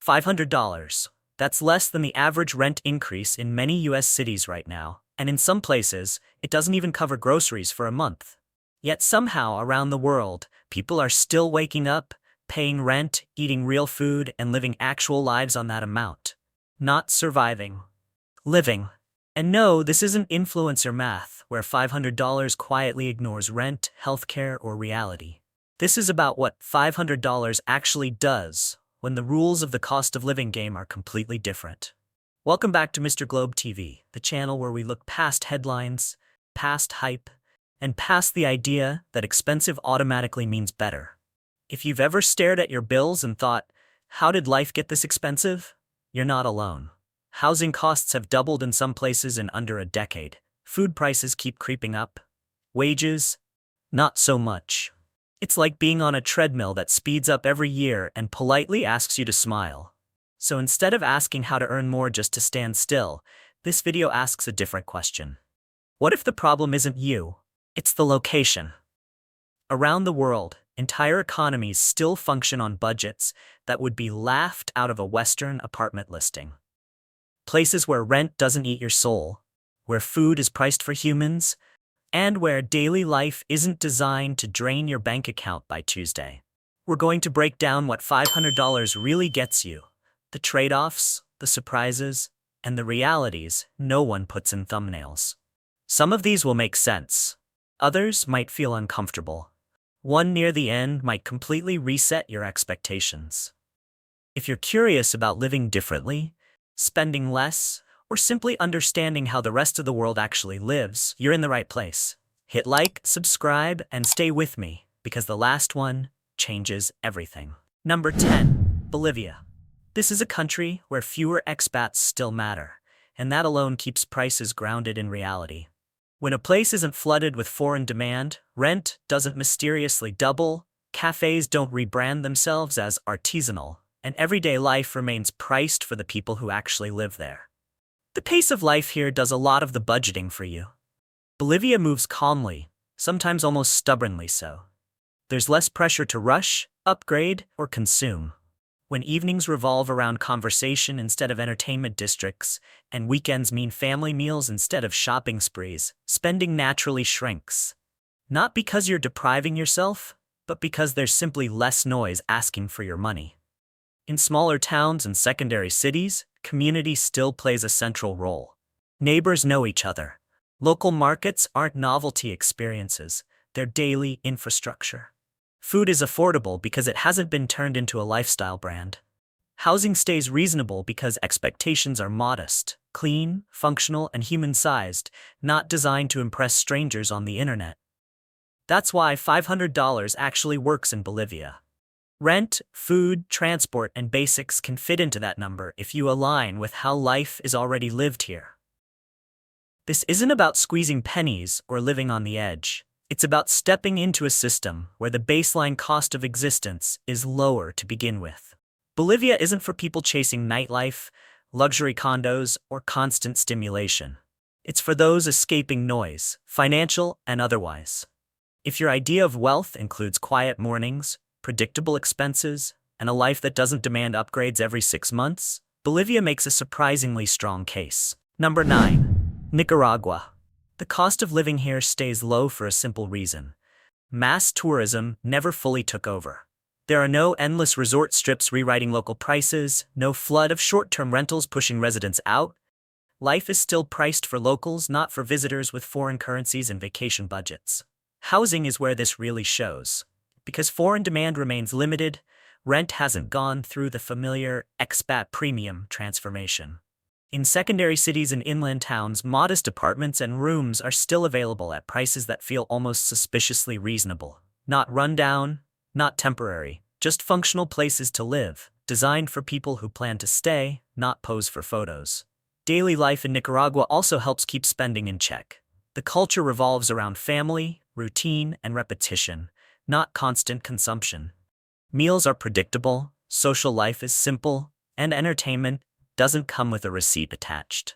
$500. That's less than the average rent increase in many US cities right now, and in some places, it doesn't even cover groceries for a month. Yet somehow around the world, people are still waking up, paying rent, eating real food, and living actual lives on that amount. Not surviving. Living. And no, this isn't influencer math, where $500 quietly ignores rent, healthcare, or reality. This is about what $500 actually does when the rules of the cost of living game are completely different. Welcome back to Mr. Globe TV, the channel where we look past headlines, past hype, and past the idea that expensive automatically means better. If you've ever stared at your bills and thought, how did life get this expensive? You're not alone. Housing costs have doubled in some places in under a decade. Food prices keep creeping up. Wages? Not so much. It's like being on a treadmill that speeds up every year and politely asks you to smile. So instead of asking how to earn more just to stand still, this video asks a different question. What if the problem isn't you? It's the location. Around the world, entire economies still function on budgets that would be laughed out of a Western apartment listing. Places where rent doesn't eat your soul, where food is priced for humans, and where daily life isn't designed to drain your bank account by Tuesday. We're going to break down what $500 really gets you, the trade-offs, the surprises, and the realities no one puts in thumbnails. Some of these will make sense. Others might feel uncomfortable. One near the end might completely reset your expectations. If you're curious about living differently, spending less, or simply understanding how the rest of the world actually lives, you're in the right place. Hit like, subscribe, and stay with me, because the last one changes everything. Number 10. Bolivia. This is a country where fewer expats still matter, and that alone keeps prices grounded in reality. When a place isn't flooded with foreign demand, rent doesn't mysteriously double, cafes don't rebrand themselves as artisanal, and everyday life remains priced for the people who actually live there. The pace of life here does a lot of the budgeting for you. Bolivia moves calmly, sometimes almost stubbornly so. There's less pressure to rush, upgrade, or consume. When evenings revolve around conversation instead of entertainment districts, and weekends mean family meals instead of shopping sprees, spending naturally shrinks. Not because you're depriving yourself, but because there's simply less noise asking for your money. In smaller towns and secondary cities, community still plays a central role. Neighbors know each other. Local markets aren't novelty experiences, they're daily infrastructure. Food is affordable because it hasn't been turned into a lifestyle brand. Housing stays reasonable because expectations are modest, clean, functional, and human-sized, not designed to impress strangers on the internet. That's why $500 actually works in Bolivia. Rent, food, transport, and basics can fit into that number if you align with how life is already lived here. This isn't about squeezing pennies or living on the edge. It's about stepping into a system where the baseline cost of existence is lower to begin with. Bolivia isn't for people chasing nightlife, luxury condos, or constant stimulation. It's for those escaping noise, financial and otherwise. If your idea of wealth includes quiet mornings, predictable expenses, and a life that doesn't demand upgrades every 6 months, Bolivia makes a surprisingly strong case. Number 9. Nicaragua. The cost of living here stays low for a simple reason. Mass tourism never fully took over. There are no endless resort strips rewriting local prices, no flood of short-term rentals pushing residents out. Life is still priced for locals, not for visitors with foreign currencies and vacation budgets. Housing is where this really shows. Because foreign demand remains limited, rent hasn't gone through the familiar expat premium transformation. In secondary cities and inland towns, modest apartments and rooms are still available at prices that feel almost suspiciously reasonable. Not rundown, not temporary, just functional places to live, designed for people who plan to stay, not pose for photos. Daily life in Nicaragua also helps keep spending in check. The culture revolves around family, routine, and repetition, not constant consumption. Meals are predictable, social life is simple, and entertainment doesn't come with a receipt attached.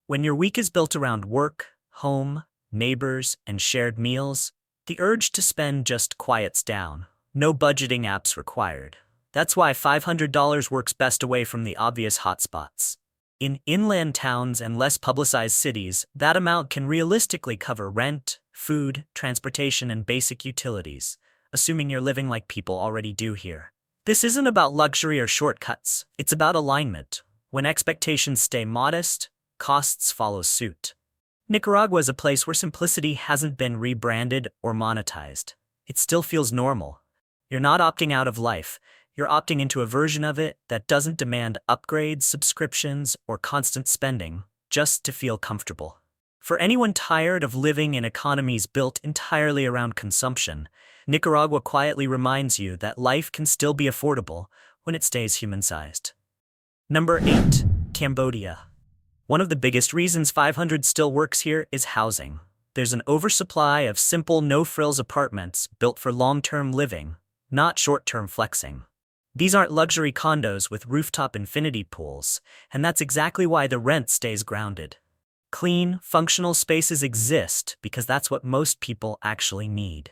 When your week is built around work, home, neighbors, and shared meals, the urge to spend just quiets down. No budgeting apps required. That's why $500 works best away from the obvious hotspots. In inland towns and less publicized cities, that amount can realistically cover rent, food, transportation, and basic utilities, assuming you're living like people already do here. This isn't about luxury or shortcuts, it's about alignment. When expectations stay modest, costs follow suit. Nicaragua is a place where simplicity hasn't been rebranded or monetized. It still feels normal. You're not opting out of life, you're opting into a version of it that doesn't demand upgrades, subscriptions, or constant spending, just to feel comfortable. For anyone tired of living in economies built entirely around consumption, Nicaragua quietly reminds you that life can still be affordable when it stays human-sized. Number 8. Cambodia. One of the biggest reasons 500 still works here is housing. There's an oversupply of simple, no-frills apartments built for long-term living, not short-term flexing. These aren't luxury condos with rooftop infinity pools, and that's exactly why the rent stays grounded. Clean, functional spaces exist because that's what most people actually need.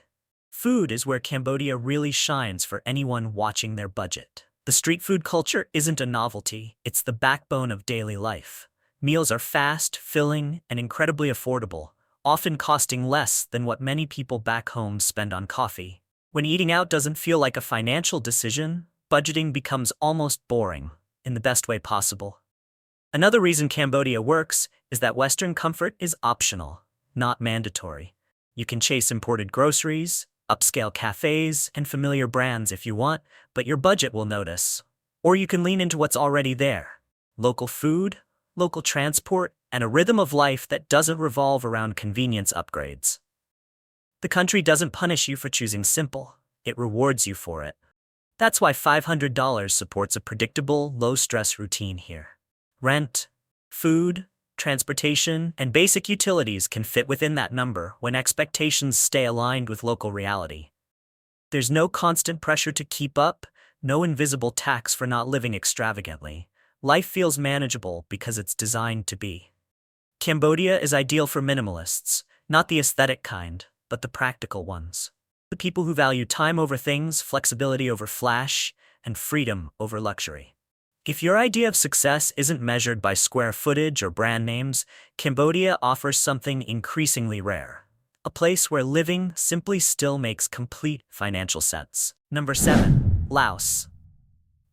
Food is where Cambodia really shines for anyone watching their budget. The street food culture isn't a novelty, it's the backbone of daily life. Meals are fast, filling, and incredibly affordable, often costing less than what many people back home spend on coffee. When eating out doesn't feel like a financial decision, budgeting becomes almost boring, in the best way possible. Another reason Cambodia works is that Western comfort is optional, not mandatory. You can chase imported groceries, upscale cafes, and familiar brands if you want, but your budget will notice. Or you can lean into what's already there: local food, local transport, and a rhythm of life that doesn't revolve around convenience upgrades. The country doesn't punish you for choosing simple, it rewards you for it. That's why $500 supports a predictable, low-stress routine here. Rent, food, transportation, and basic utilities can fit within that number when expectations stay aligned with local reality. There's no constant pressure to keep up, no invisible tax for not living extravagantly. Life feels manageable because it's designed to be. Cambodia is ideal for minimalists, not the aesthetic kind, but the practical ones. The people who value time over things, flexibility over flash, and freedom over luxury. If your idea of success isn't measured by square footage or brand names, Cambodia offers something increasingly rare. A place where living simply still makes complete financial sense. Number 7. Laos.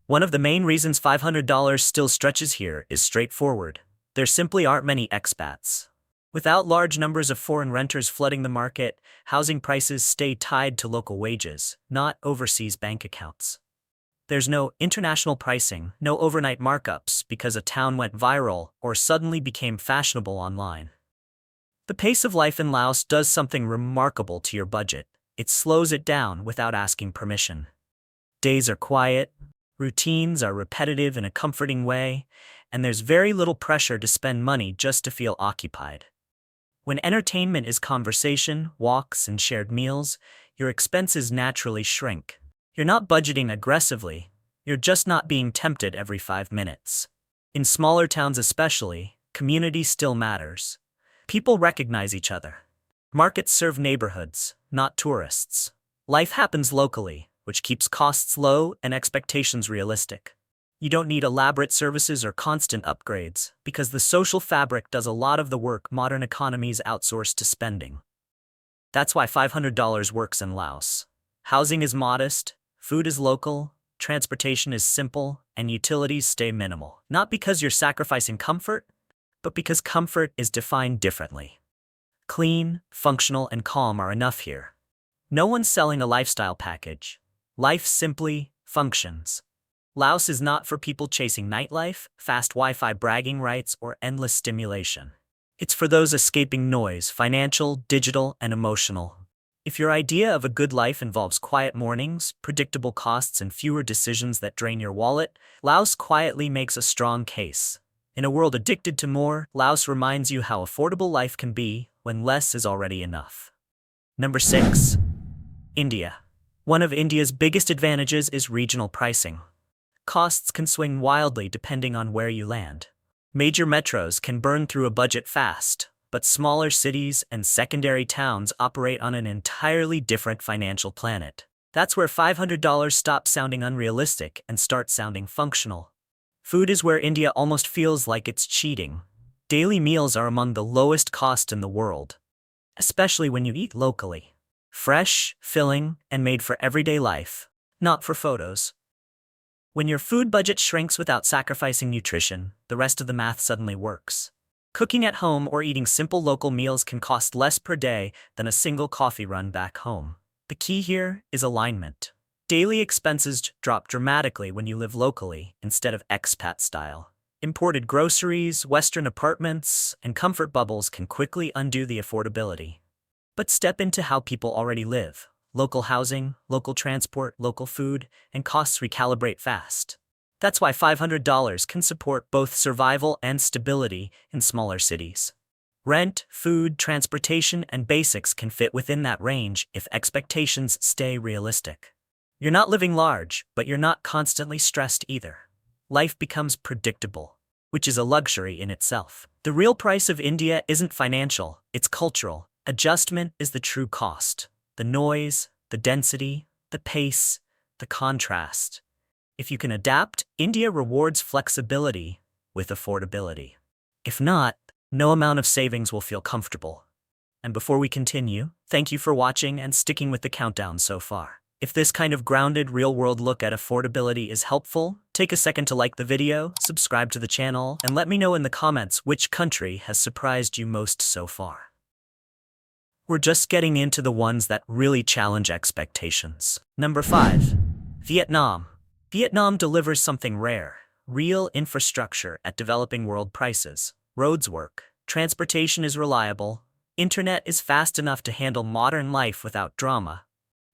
One of the main reasons $500 still stretches here is straightforward. There simply aren't many expats. Without large numbers of foreign renters flooding the market, housing prices stay tied to local wages, not overseas bank accounts. There's no international pricing, no overnight markups because a town went viral or suddenly became fashionable online. The pace of life in Laos does something remarkable to your budget. It slows it down without asking permission. Days are quiet, routines are repetitive in a comforting way, and there's very little pressure to spend money just to feel occupied. When entertainment is conversation, walks, and shared meals, your expenses naturally shrink. You're not budgeting aggressively, you're just not being tempted every 5 minutes. In smaller towns especially, community still matters. People recognize each other. Markets serve neighborhoods, not tourists. Life happens locally, which keeps costs low and expectations realistic. You don't need elaborate services or constant upgrades, because the social fabric does a lot of the work modern economies outsource to spending. That's why $500 works in Laos. Housing is modest, food is local, transportation is simple, and utilities stay minimal. Not because you're sacrificing comfort, but because comfort is defined differently. Clean, functional, and calm are enough here. No one's selling a lifestyle package. Life simply functions. Laos is not for people chasing nightlife, fast Wi-Fi bragging rights, or endless stimulation. It's for those escaping noise, financial, digital, and emotional. If your idea of a good life involves quiet mornings, predictable costs, and fewer decisions that drain your wallet, Laos quietly makes a strong case. In a world addicted to more, Laos reminds you how affordable life can be when less is already enough. Number 6. India. One of India's biggest advantages is regional pricing. Costs can swing wildly depending on where you land. Major metros can burn through a budget fast, but smaller cities and secondary towns operate on an entirely different financial planet. That's where $500 stops sounding unrealistic and starts sounding functional. Food is where India almost feels like it's cheating. Daily meals are among the lowest cost in the world, especially when you eat locally. Fresh, filling, and made for everyday life, not for photos. When your food budget shrinks without sacrificing nutrition, the rest of the math suddenly works. Cooking at home or eating simple local meals can cost less per day than a single coffee run back home. The key here is alignment. Daily expenses drop dramatically when you live locally instead of expat style. Imported groceries, Western apartments, and comfort bubbles can quickly undo the affordability. But step into how people already live. Local housing, local transport, local food, and costs recalibrate fast. That's why $500 can support both survival and stability in smaller cities. Rent, food, transportation, and basics can fit within that range if expectations stay realistic. You're not living large, but you're not constantly stressed either. Life becomes predictable, which is a luxury in itself. The real price of India isn't financial, it's cultural. Adjustment is the true cost. The noise, the density, the pace, the contrast. If you can adapt, India rewards flexibility with affordability. If not, no amount of savings will feel comfortable. And before we continue, thank you for watching and sticking with the countdown so far. If this kind of grounded, real-world look at affordability is helpful, take a second to like the video, subscribe to the channel, and let me know in the comments which country has surprised you most so far. We're just getting into the ones that really challenge expectations. Number 5. Vietnam. Vietnam delivers something rare: real infrastructure at developing world prices. Roads work, transportation is reliable, internet is fast enough to handle modern life without drama.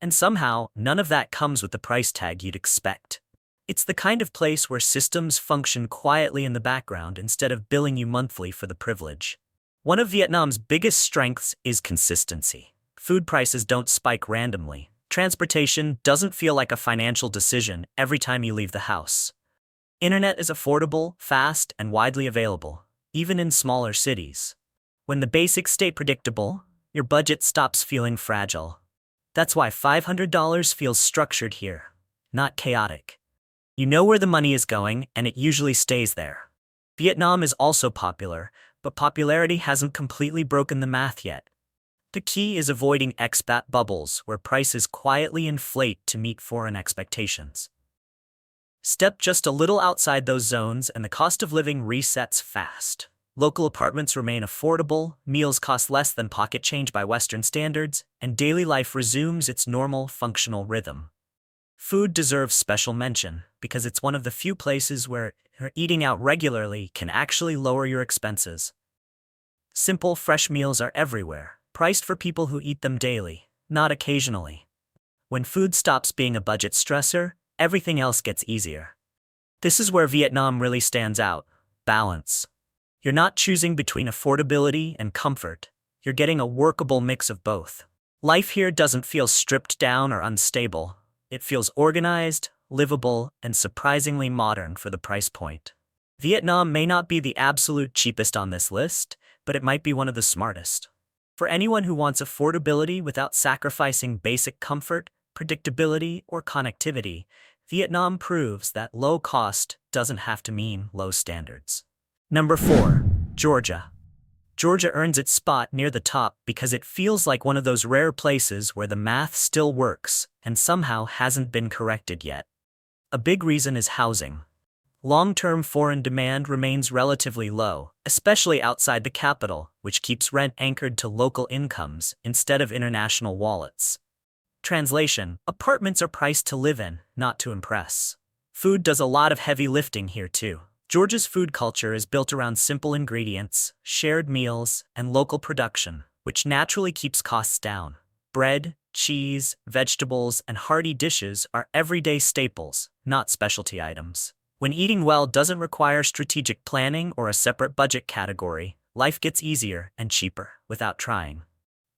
And somehow, none of that comes with the price tag you'd expect. It's the kind of place where systems function quietly in the background instead of billing you monthly for the privilege. One of Vietnam's biggest strengths is consistency. Food prices don't spike randomly. Transportation doesn't feel like a financial decision every time you leave the house. Internet is affordable, fast, and widely available, even in smaller cities. When the basics stay predictable, your budget stops feeling fragile. That's why $500 feels structured here, not chaotic. You know where the money is going, and it usually stays there. Vietnam is also popular, but popularity hasn't completely broken the math yet. The key is avoiding expat bubbles where prices quietly inflate to meet foreign expectations. Step just a little outside those zones and the cost of living resets fast. Local apartments remain affordable, meals cost less than pocket change by Western standards, and daily life resumes its normal, functional rhythm. Food deserves special mention because it's one of the few places where eating out regularly can actually lower your expenses. Simple, fresh meals are everywhere, priced for people who eat them daily, not occasionally. When food stops being a budget stressor, everything else gets easier. This is where Vietnam really stands out: balance. You're not choosing between affordability and comfort. You're getting a workable mix of both. Life here doesn't feel stripped down or unstable. It feels organized, livable, and surprisingly modern for the price point. Vietnam may not be the absolute cheapest on this list, but it might be one of the smartest. For anyone who wants affordability without sacrificing basic comfort, predictability, or connectivity, Vietnam proves that low cost doesn't have to mean low standards. Number 4. Georgia. Georgia earns its spot near the top because it feels like one of those rare places where the math still works and somehow hasn't been corrected yet. A big reason is housing. Long-term foreign demand remains relatively low, especially outside the capital, which keeps rent anchored to local incomes instead of international wallets. Translation: apartments are priced to live in, not to impress. Food does a lot of heavy lifting here too. Georgia's food culture is built around simple ingredients, shared meals, and local production, which naturally keeps costs down. Bread, cheese, vegetables, and hearty dishes are everyday staples, not specialty items. When eating well doesn't require strategic planning or a separate budget category, life gets easier and cheaper without trying.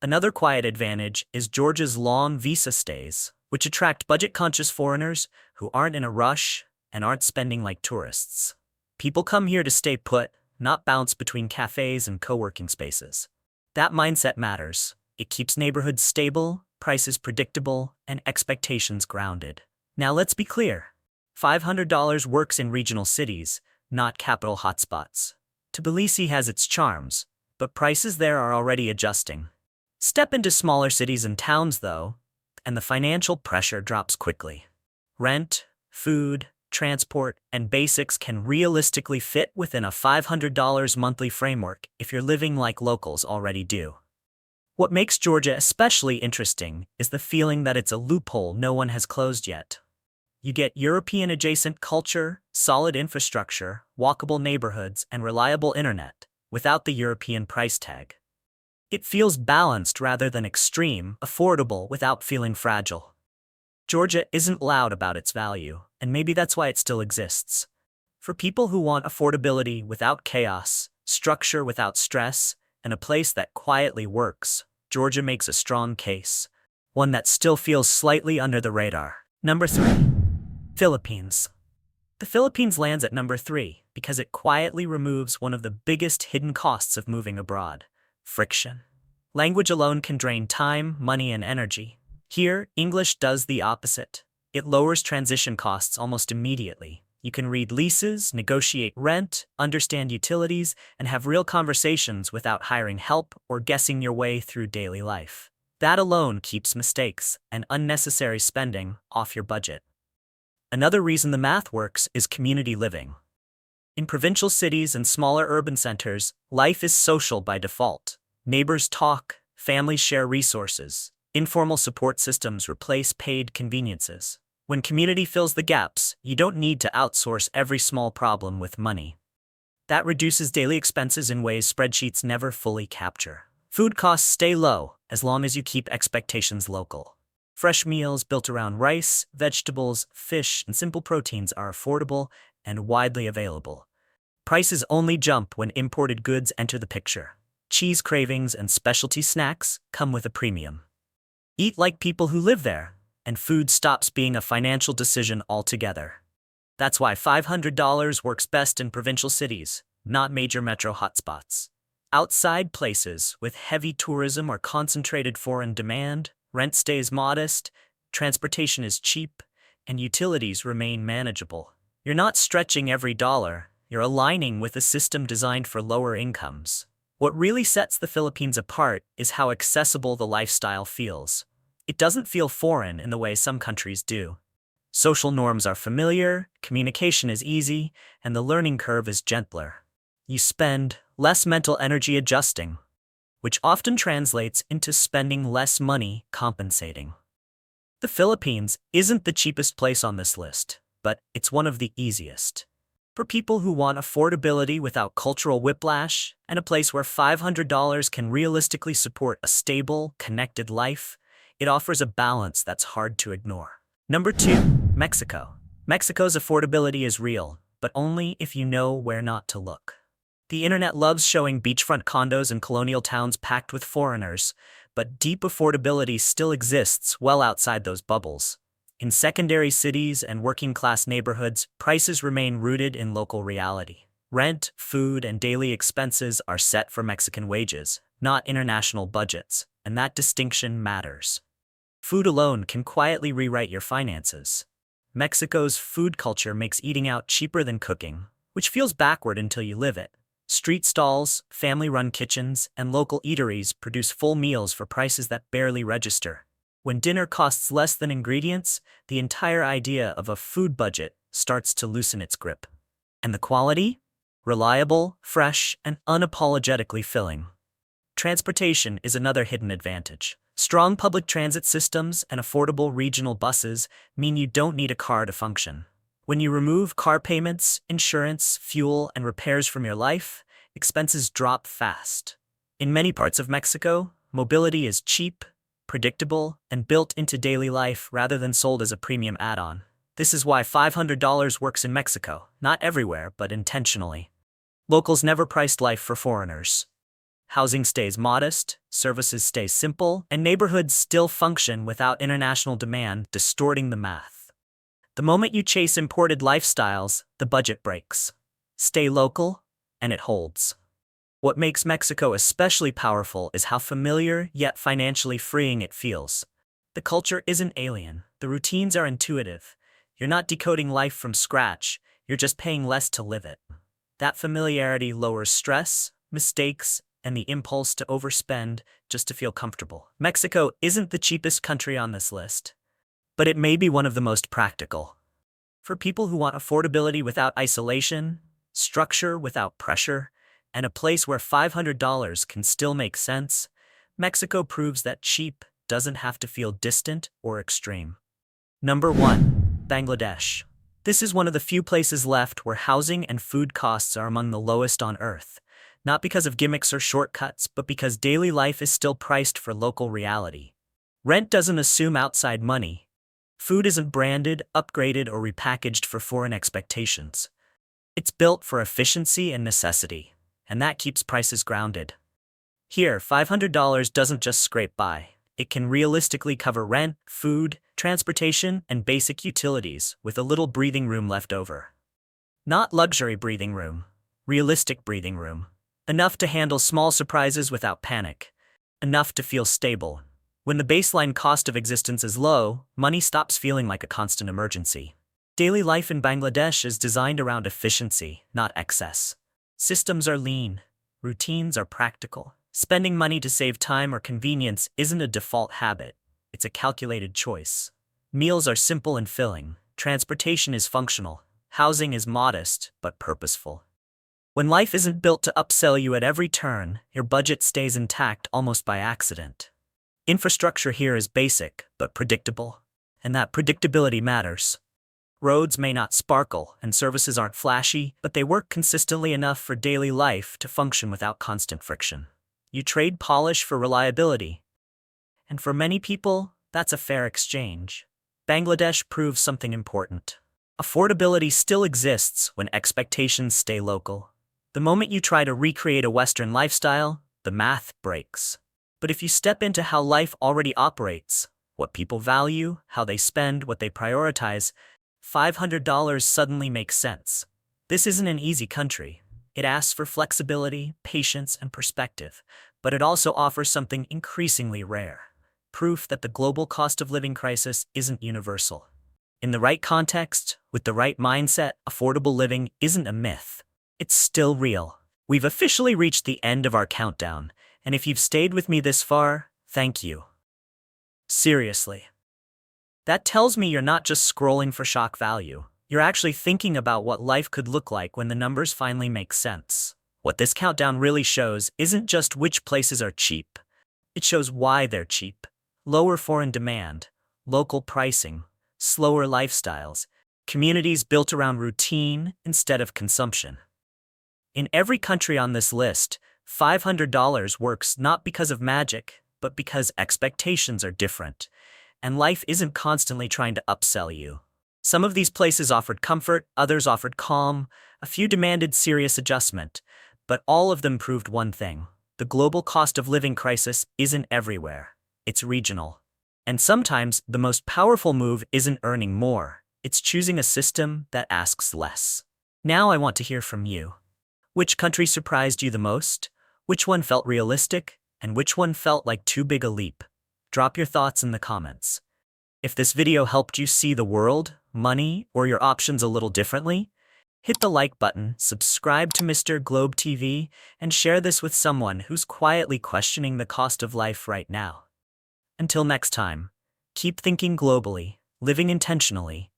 Another quiet advantage is Georgia's long visa stays, which attract budget-conscious foreigners who aren't in a rush and aren't spending like tourists. People come here to stay put, not bounce between cafes and co-working spaces. That mindset matters. It keeps neighborhoods stable, prices predictable, and expectations grounded. Now let's be clear. $500 works in regional cities, not capital hotspots. Tbilisi has its charms, but prices there are already adjusting. Step into smaller cities and towns, though, and the financial pressure drops quickly. Rent, food, transport, and basics can realistically fit within a $500 monthly framework if you're living like locals already do. What makes Georgia especially interesting is the feeling that it's a loophole no one has closed yet. You get European-adjacent culture, solid infrastructure, walkable neighborhoods, and reliable internet, without the European price tag. It feels balanced rather than extreme, affordable without feeling fragile. Georgia isn't loud about its value, and maybe that's why it still exists. For people who want affordability without chaos, structure without stress, and a place that quietly works, Georgia makes a strong case, one that still feels slightly under the radar. Number 3. Philippines. The Philippines lands at number 3 because it quietly removes one of the biggest hidden costs of moving abroad: friction. Language alone can drain time, money, and energy. Here, English does the opposite. It lowers transition costs almost immediately. You can read leases, negotiate rent, understand utilities, and have real conversations without hiring help or guessing your way through daily life. That alone keeps mistakes and unnecessary spending off your budget. Another reason the math works is community living. In provincial cities and smaller urban centers, life is social by default. Neighbors talk, families share resources. Informal support systems replace paid conveniences. When community fills the gaps, you don't need to outsource every small problem with money. That reduces daily expenses in ways spreadsheets never fully capture. Food costs stay low as long as you keep expectations local. Fresh meals built around rice, vegetables, fish, and simple proteins are affordable and widely available. Prices only jump when imported goods enter the picture. Cheese cravings and specialty snacks come with a premium. Eat like people who live there, and food stops being a financial decision altogether. That's why $500 works best in provincial cities, not major metro hotspots. Outside places with heavy tourism or concentrated foreign demand, rent stays modest, transportation is cheap, and utilities remain manageable. You're not stretching every dollar, you're aligning with a system designed for lower incomes. What really sets the Philippines apart is how accessible the lifestyle feels. It doesn't feel foreign in the way some countries do. Social norms are familiar, communication is easy, and the learning curve is gentler. You spend less mental energy adjusting, which often translates into spending less money compensating. The Philippines isn't the cheapest place on this list, but it's one of the easiest. For people who want affordability without cultural whiplash, and a place where $500 can realistically support a stable, connected life, it offers a balance that's hard to ignore. Number 2, Mexico. Mexico's affordability is real, but only if you know where not to look. The internet loves showing beachfront condos and colonial towns packed with foreigners, but deep affordability still exists well outside those bubbles. In secondary cities and working-class neighborhoods, prices remain rooted in local reality. Rent, food, and daily expenses are set for Mexican wages, not international budgets, and that distinction matters. Food alone can quietly rewrite your finances. Mexico's food culture makes eating out cheaper than cooking, which feels backward until you live it. Street stalls, family-run kitchens, and local eateries produce full meals for prices that barely register. When dinner costs less than ingredients, the entire idea of a food budget starts to loosen its grip. And the quality? Reliable, fresh, and unapologetically filling. Transportation is another hidden advantage. Strong public transit systems and affordable regional buses mean you don't need a car to function. When you remove car payments, insurance, fuel, and repairs from your life, expenses drop fast. In many parts of Mexico, mobility is cheap, predictable, and built into daily life rather than sold as a premium add-on. This is why $500 works in Mexico, not everywhere, but intentionally. Locals never priced life for foreigners. Housing stays modest, services stay simple, and neighborhoods still function without international demand distorting the math. The moment you chase imported lifestyles, the budget breaks. Stay local, and it holds. What makes Mexico especially powerful is how familiar yet financially freeing it feels. The culture isn't alien, the routines are intuitive. You're not decoding life from scratch, you're just paying less to live it. That familiarity lowers stress, mistakes, and the impulse to overspend just to feel comfortable. Mexico isn't the cheapest country on this list, but it may be one of the most practical. For people who want affordability without isolation, structure without pressure, and a place where $500 can still make sense, Mexico proves that cheap doesn't have to feel distant or extreme. Number 1. Bangladesh. This is one of the few places left where housing and food costs are among the lowest on earth, not because of gimmicks or shortcuts, but because daily life is still priced for local reality. Rent doesn't assume outside money. Food isn't branded, upgraded, or repackaged for foreign expectations. It's built for efficiency and necessity, and that keeps prices grounded. Here, $500 doesn't just scrape by. It can realistically cover rent, food, transportation, and basic utilities with a little breathing room left over. Not luxury breathing room, realistic breathing room. Enough to handle small surprises without panic. Enough to feel stable. When the baseline cost of existence is low, money stops feeling like a constant emergency. Daily life in Bangladesh is designed around efficiency, not excess. Systems are lean. Routines are practical. Spending money to save time or convenience isn't a default habit. It's a calculated choice. Meals are simple and filling. Transportation is functional. Housing is modest, but purposeful. When life isn't built to upsell you at every turn, your budget stays intact almost by accident. Infrastructure here is basic, but predictable. And that predictability matters. Roads may not sparkle, and services aren't flashy, but they work consistently enough for daily life to function without constant friction. You trade polish for reliability. And for many people, that's a fair exchange. Bangladesh proves something important. Affordability still exists when expectations stay local. The moment you try to recreate a Western lifestyle, the math breaks. But if you step into how life already operates, what people value, how they spend, what they prioritize, $500 suddenly makes sense. This isn't an easy country. It asks for flexibility, patience, and perspective, but it also offers something increasingly rare: proof that the global cost of living crisis isn't universal. In the right context, with the right mindset, affordable living isn't a myth. It's still real. We've officially reached the end of our countdown, and if you've stayed with me this far, thank you. Seriously. That tells me you're not just scrolling for shock value. You're actually thinking about what life could look like when the numbers finally make sense. What this countdown really shows isn't just which places are cheap. It shows why they're cheap. Lower foreign demand, local pricing, slower lifestyles, communities built around routine instead of consumption. In every country on this list, $500 works not because of magic, but because expectations are different, and life isn't constantly trying to upsell you. Some of these places offered comfort, others offered calm, a few demanded serious adjustment, but all of them proved one thing: the global cost of living crisis isn't everywhere. It's regional. And sometimes the most powerful move isn't earning more, it's choosing a system that asks less. Now I want to hear from you. Which country surprised you the most? Which one felt realistic? And which one felt like too big a leap? Drop your thoughts in the comments. If this video helped you see the world, money, or your options a little differently, hit the like button, subscribe to Mr. Globe TV, and share this with someone who's quietly questioning the cost of life right now. Until next time, keep thinking globally, living intentionally,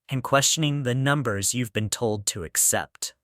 and questioning the numbers you've been told to accept.